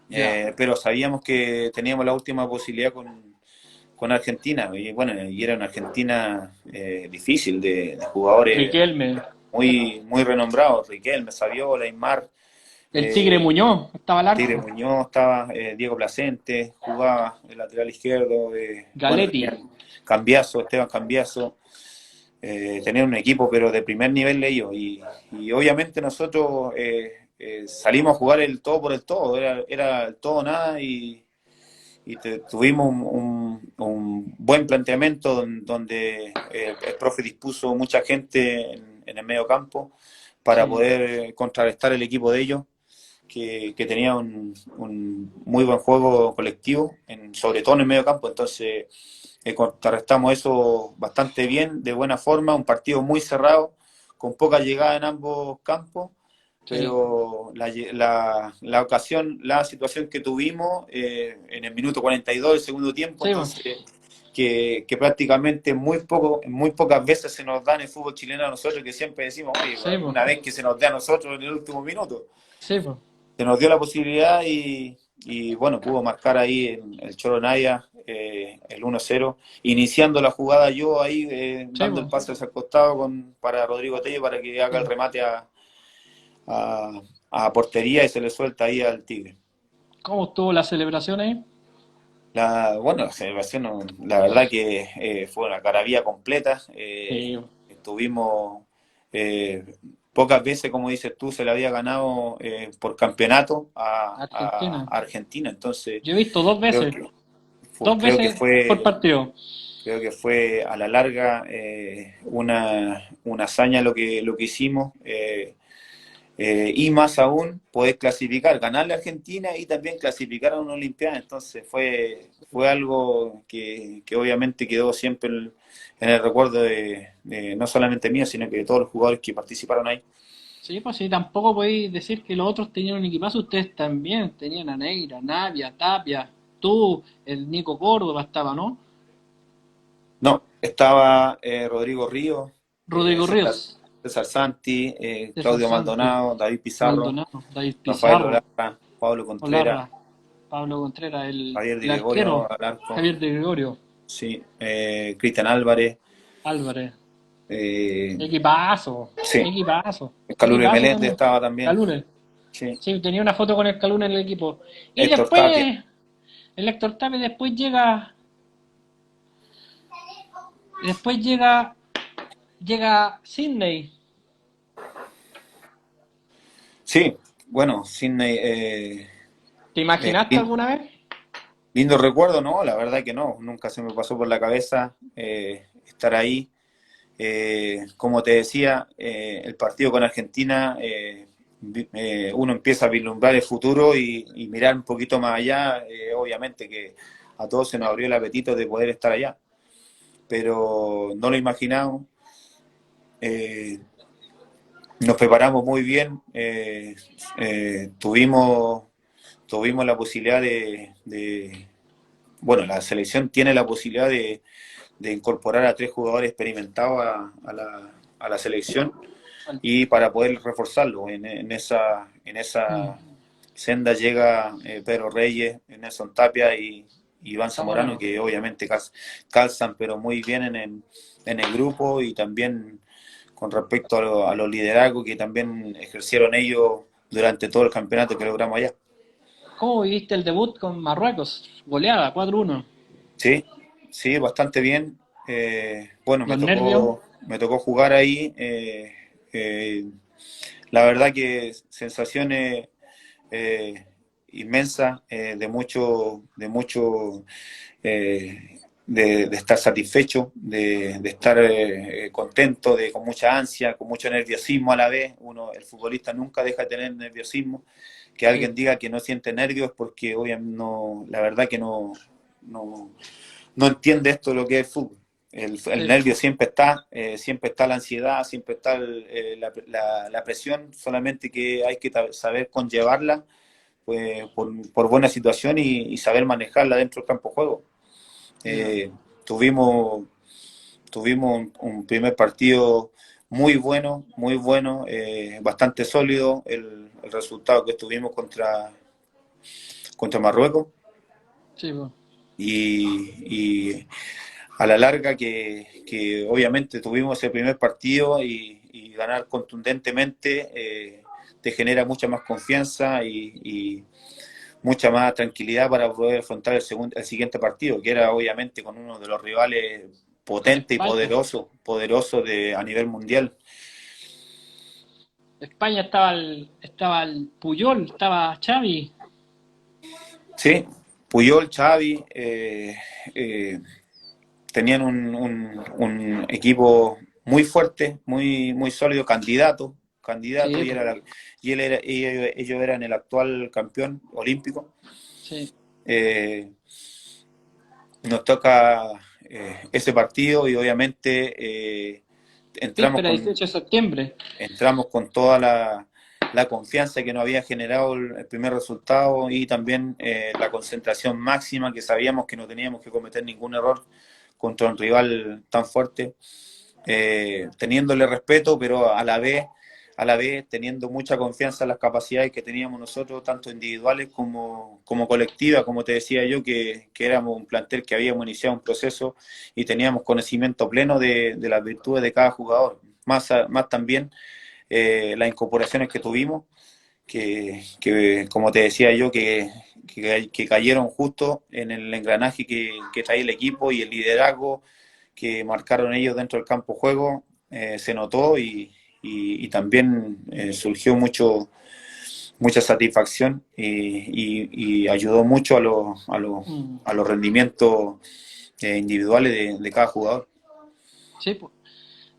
Ya. pero sabíamos que teníamos la última posibilidad con Argentina, y bueno, y era una Argentina difícil de jugadores Riquelme, muy renombrados, Riquelme, Saviola, Aymar, el Tigre Muñoz, estaba al Tigre arco, Muñoz, estaba Diego Placente, jugaba el lateral izquierdo, bueno, Galetti. tenían Esteban Cambiaso, tenían un equipo pero de primer nivel ellos, y obviamente nosotros salimos a jugar el todo por el todo, era el todo o nada, tuvimos un buen planteamiento donde el profe dispuso mucha gente en el medio campo para Sí, poder contrarrestar el equipo de ellos, que tenía un muy buen juego colectivo, sobre todo en el medio campo. Entonces contrarrestamos eso bastante bien, de buena forma, un partido muy cerrado, con poca llegada en ambos campos, sí, pero la ocasión, la situación que tuvimos en el minuto 42 del segundo tiempo, sí, entonces que prácticamente muy pocas veces se nos da en el fútbol chileno a nosotros, que siempre decimos, oye, sí, una vez que se nos dé a nosotros en el último minuto, sí, se nos dio la posibilidad bueno, pudo marcar ahí el Choro Naya el 1-0, iniciando la jugada yo ahí, sí, dando el pase hacia el costado para Rodrigo Tello para que haga el remate a, a portería y se le suelta ahí al Tigre. ¿Cómo estuvo la celebración ahí? Bueno, la celebración, la verdad que fue una caravilla completa. Sí, Estuvimos eh, pocas veces, como dices tú, se le había ganado por campeonato Argentina. a Argentina. Entonces, Yo he visto creo que dos creo que veces por fue, partido. creo que fue a la larga una hazaña lo que hicimos. Y más aún, poder clasificar, ganarle a Argentina y también clasificar a una Olimpiada. Entonces fue algo que obviamente quedó siempre en el recuerdo de no solamente mío, sino que de todos los jugadores que participaron ahí. Sí, pues sí, tampoco podéis decir que los otros tenían un equipazo, ustedes también tenían a Neira, Navia, Tapia, tú, el Nico Córdoba estaba, ¿no? No, estaba Rodrigo Ríos, Rodrigo Ríos, César Santi, César Claudio Santi, Maldonado, David Pizarro, Maldonado, David Rafael Pizarro, Olarra, Pablo Contreras, Olarra, Pablo Contreras, Javier Di el Gregorio arquero, al arco, Javier de Gregorio, sí, Cristian Álvarez, Álvarez, eh, equipazo, sí, equipazo, Calule equipazo Meléndez también, estaba también. Calune, Sí, sí, tenía una foto con el Calune en el equipo. Y Héctor Tapia. después, el Héctor Tapia después llega Sydney. Sí, bueno, Sydney, ¿Te imaginaste alguna vez? lindo recuerdo, ¿no? La verdad que no, nunca se me pasó por la cabeza estar ahí. Como te decía, el partido con Argentina uno empieza a vislumbrar el futuro y mirar un poquito más allá. Obviamente que a todos se nos abrió el apetito de poder estar allá, pero no lo imaginamos. Nos preparamos muy bien, tuvimos la posibilidad bueno, la selección tiene la posibilidad de incorporar a 3 jugadores experimentados a la selección, y para poder reforzarlo en esa senda llega Pedro Reyes, Nelson Tapia y Iván Zamorano, que obviamente calzan pero muy bien en el grupo, y también con respecto a los liderazgos que también ejercieron ellos durante todo el campeonato que logramos allá. ¿Cómo viviste el debut con Marruecos? Goleada, 4-1. Sí, sí, bastante bien. Bueno, ¿Los nervios? me tocó jugar ahí. La verdad que sensaciones inmensas, de estar satisfecho, de estar contento, con mucha ansia, con mucho nerviosismo a la vez. El futbolista nunca deja de tener nerviosismo. Que alguien diga que no siente nervios porque obviamente no, la verdad que no entiende esto lo que es el fútbol. El nervio siempre está la ansiedad, siempre está la presión, solamente que hay que saber conllevarla, pues, por buena situación, y saber manejarla dentro del campo de juego. Tuvimos un primer partido muy bueno, bastante sólido, el resultado que tuvimos contra Marruecos. Sí, pues. Y a la larga que obviamente tuvimos ese primer partido, y ganar contundentemente te genera mucha más confianza y mucha más tranquilidad para poder afrontar el siguiente partido, que era obviamente con uno de los rivales potente y poderoso a nivel mundial. España estaba el Puyol, estaba Xavi. Sí, Puyol, Xavi, tenían un equipo muy fuerte, muy sólido, candidato, Sí, ellos eran el actual campeón olímpico. sí. Nos toca ese partido, y obviamente entramos Víspera, 18 de septiembre. con toda la confianza que nos había generado el primer resultado, y también la concentración máxima, que sabíamos que no teníamos que cometer ningún error contra un rival tan fuerte, teniéndole respeto, pero a la vez teniendo mucha confianza en las capacidades que teníamos nosotros, tanto individuales como colectivas. Como te decía yo, que éramos un plantel que habíamos iniciado un proceso y teníamos conocimiento pleno de las virtudes de cada jugador, más también las incorporaciones que tuvimos, que como te decía yo, que cayeron justo en el engranaje que traía el equipo, y el liderazgo que marcaron ellos dentro del campo de juego se notó, y también surgió mucha satisfacción, y ayudó mucho a los rendimientos individuales de cada jugador. Sí, pues.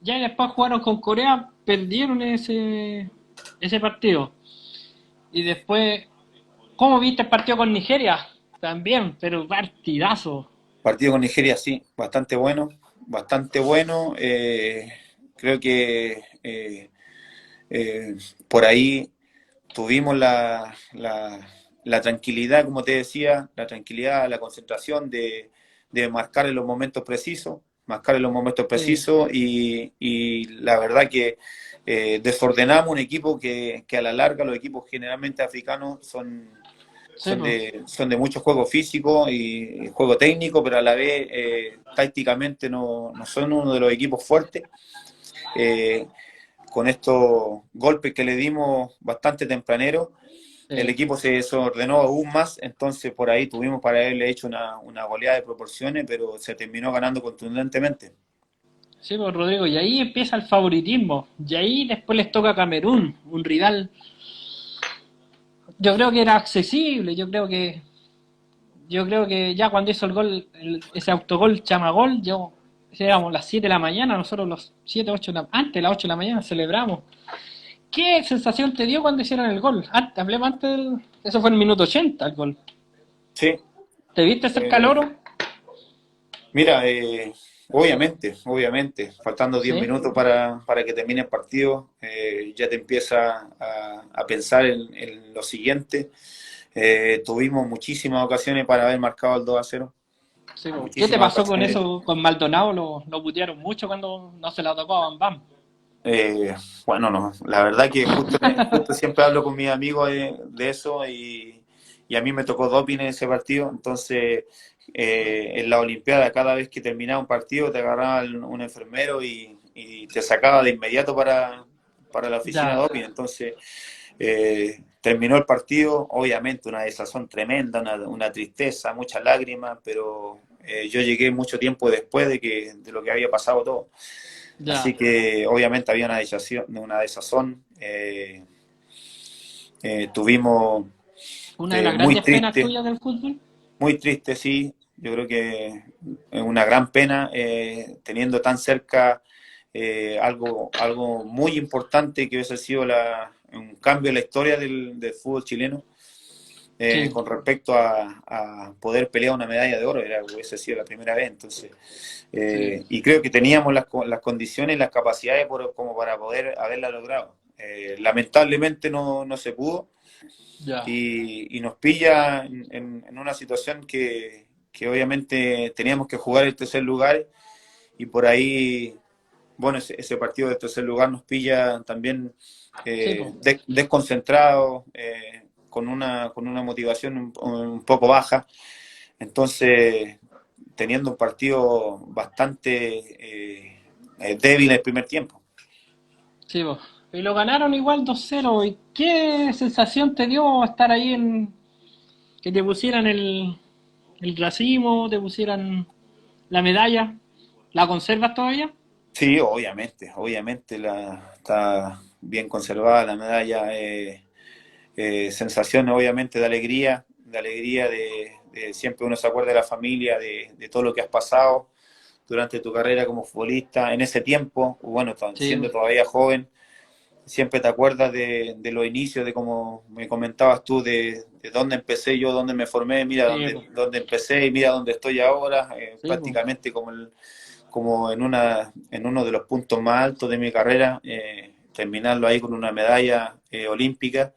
Ya después jugaron con Corea, perdieron ese partido. Y después, ¿cómo viste el partido con Nigeria? También, pero partidazo. Partido con Nigeria, sí, bastante bueno, bastante bueno. Creo que por ahí tuvimos la tranquilidad, como te decía, la tranquilidad, la concentración de marcar en los momentos precisos, Sí, y la verdad que desordenamos un equipo que a la larga los equipos generalmente africanos sí, pues. son de mucho juego físico y juego técnico, pero a la vez tácticamente no son uno de los equipos fuertes. Con estos golpes que le dimos bastante tempranero, el Sí. equipo se desordenó aún más, entonces por ahí tuvimos para haberle hecho una goleada de proporciones, pero se terminó ganando contundentemente. Sí, pues Rodrigo, y ahí empieza el favoritismo. Y ahí después les toca Camerún, un rival. Yo creo que era accesible, yo creo que ya cuando hizo el gol, ese autogol Chamagol, éramos las 7 de la mañana, nosotros los 7, 8 antes de las 8 de la mañana celebramos. ¿Qué sensación te dio cuando hicieron el gol? Hablemos antes eso fue en el minuto 80 el gol. Sí, ¿Te viste cerca al eh, oro? mira, obviamente, faltando 10 Sí, minutos para que termine el partido, ya te empieza a pensar en lo siguiente. Tuvimos muchísimas ocasiones para haber marcado el 2-0, sí, po. ¿Qué te muchísimas pasó con ocasiones. eso con Maldonado? Lo putearon mucho cuando no se la tocó a Bam Bam. Eh, bueno, no, la verdad que justo siempre hablo con mis amigos de eso y a mí me tocó doping en ese partido, entonces en la Olimpiada cada vez que terminaba un partido te agarraba un enfermero y te sacaba de inmediato para la oficina de Ya, doping, entonces terminó el partido, obviamente una desazón tremenda, una tristeza, muchas lágrimas, pero yo llegué mucho tiempo después de lo que había pasado todo. Así ya. que obviamente había una desazón. Tuvimos Una de las muy grandes penas triste, tuyas del fútbol. muy triste, sí. Yo creo que es una gran pena teniendo tan cerca algo muy importante que hubiese sido un cambio en la historia del fútbol chileno Sí, con respecto a poder pelear una medalla de oro, hubiese sido la primera vez. Entonces, sí, y creo que teníamos las condiciones, las capacidades como para poder haberla logrado. Lamentablemente no se pudo ya. y nos pilla en una situación que obviamente teníamos que jugar el tercer lugar y por ahí, bueno, ese partido del tercer lugar nos pilla también Sí, po. desconcentrados, con una motivación un poco baja. Entonces, teniendo un partido bastante débil en el primer tiempo. Sí, po. Y lo ganaron igual 2-0. ¿Y qué sensación te dio estar ahí en que te pusieran el racimo, te pusieran la medalla? ¿La conservas todavía? Sí, obviamente está bien conservada la medalla. Sensaciones obviamente de alegría de siempre uno se acuerda de la familia, de todo lo que has pasado durante tu carrera como futbolista. En ese tiempo, bueno, Sí, siendo po. todavía joven, siempre te acuerdas de los inicios, de como me comentabas tú, de dónde empecé yo, dónde me formé, mira Sí, po. dónde empecé y mira dónde estoy ahora, Sí, po. prácticamente como en uno de los puntos más altos de mi carrera, terminarlo ahí con una medalla olímpica,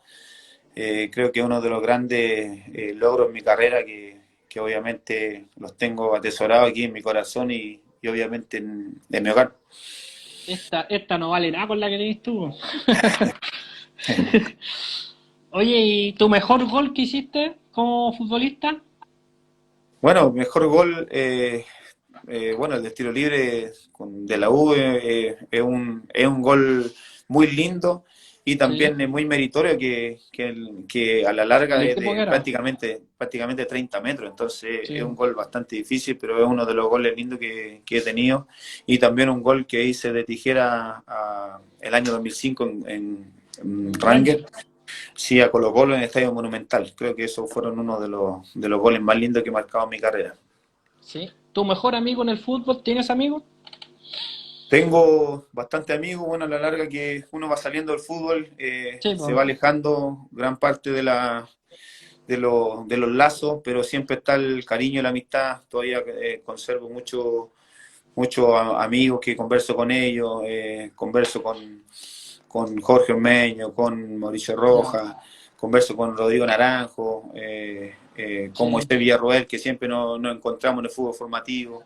creo que es uno de los grandes logros en mi carrera que obviamente los tengo atesorados aquí en mi corazón y obviamente en mi hogar. Esta no vale nada con la que tenés tú, po. Oye, ¿y tu mejor gol que hiciste como futbolista? Bueno, mejor gol, bueno, el de tiro libre de la U es un gol muy lindo y Sí. también es muy meritorio que a la larga ¿El es equipo que de era? prácticamente 30 metros, entonces Sí, es un po. gol bastante difícil, pero es uno de los goles lindos que he tenido y también un gol que hice de tijera el año 2005 en Rangers. Ranger. Sí, a Colo-Colo en el Estadio Monumental. Creo que esos fueron uno de los goles más lindos que he marcado en mi carrera. Sí. ¿Tu mejor amigo en el fútbol? ¿Tienes amigos? Tengo bastante amigos, bueno, a la larga que uno va saliendo del fútbol, Sí, se pues. va alejando gran parte de los lazos, pero siempre está el cariño y la amistad. Todavía conservo muchos amigos que converso con ellos, converso con Jorge Ormeño, con Mauricio Ya. Rojas, converso con Rodrigo Naranjo, con Sí, Moisés Villarroel, que siempre nos encontramos en el fútbol formativo.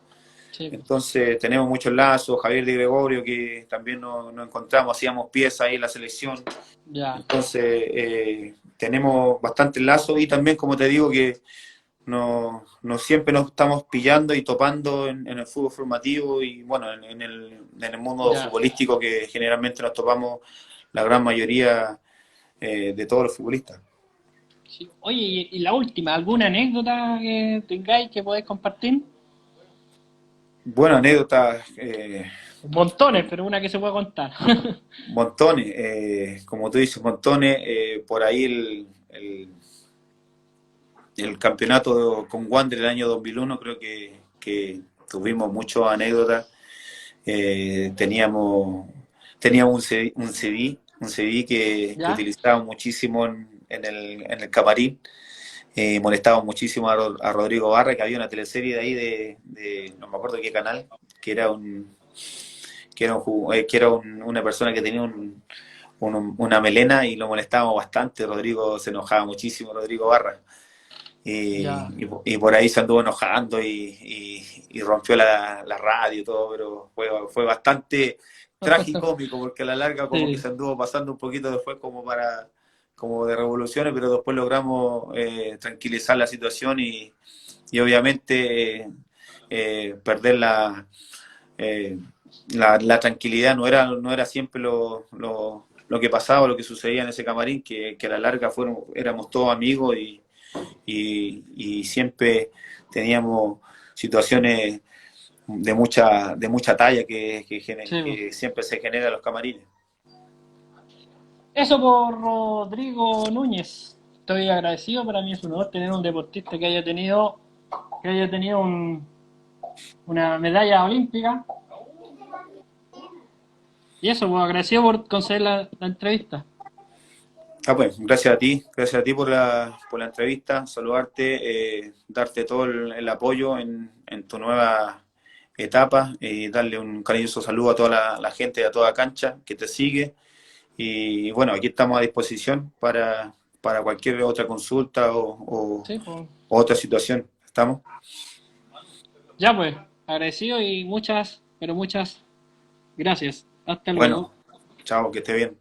sí, pues. Entonces tenemos muchos lazos, Javier de Gregorio, que también nos encontramos, hacíamos piezas ahí en la selección. Ya. Entonces tenemos bastantes lazos y también, como te digo, que no siempre nos estamos pillando y topando en el fútbol formativo y bueno, en el mundo Ya. futbolístico que generalmente nos topamos la gran mayoría de todos los futbolistas. Sí. Oye, y la última, ¿alguna anécdota que tengáis que podáis compartir? Bueno, anécdotas, Montones, pero una que se pueda contar. montones, como tú dices, montones, por ahí el campeonato con Wander el año 2001 creo que tuvimos muchas anécdotas. Teníamos un CD un CD que ¿Ya? utilizábamos muchísimo en el camarín. Molestábamos muchísimo a Rodrigo Barra, que había una teleserie de ahí no me acuerdo qué canal, que era una persona que tenía una melena y lo molestábamos bastante. Rodrigo se enojaba muchísimo, Rodrigo Barra. Ya. Y por ahí se anduvo enojando y rompió la radio y todo, pero fue bastante tragicómico porque a la larga como que Sí. se anduvo pasando un poquito después como de revoluciones, pero después logramos tranquilizar la situación y obviamente perder eh, la tranquilidad no era siempre lo que pasaba, lo que sucedía en ese camarín, que a la larga éramos todos amigos y siempre teníamos situaciones de mucha talla Sí, po. que siempre se genera en los camarines. Eso por Rodrigo Núñez. Estoy agradecido, para mí es un honor tener un deportista que haya tenido una medalla olímpica. Y eso, pues agradecido por conceder la entrevista. Ah, pues, gracias a ti por la entrevista, saludarte, darte todo el apoyo en tu nueva etapa y darle un cariñoso saludo a toda la gente, a toda cancha que te sigue. Y bueno, aquí estamos a disposición para cualquier otra consulta Sí, pues. o otra situación. ¿Estamos? Ya pues, agradecido y muchas, pero muchas gracias. Hasta Bueno, luego. chao, que esté bien.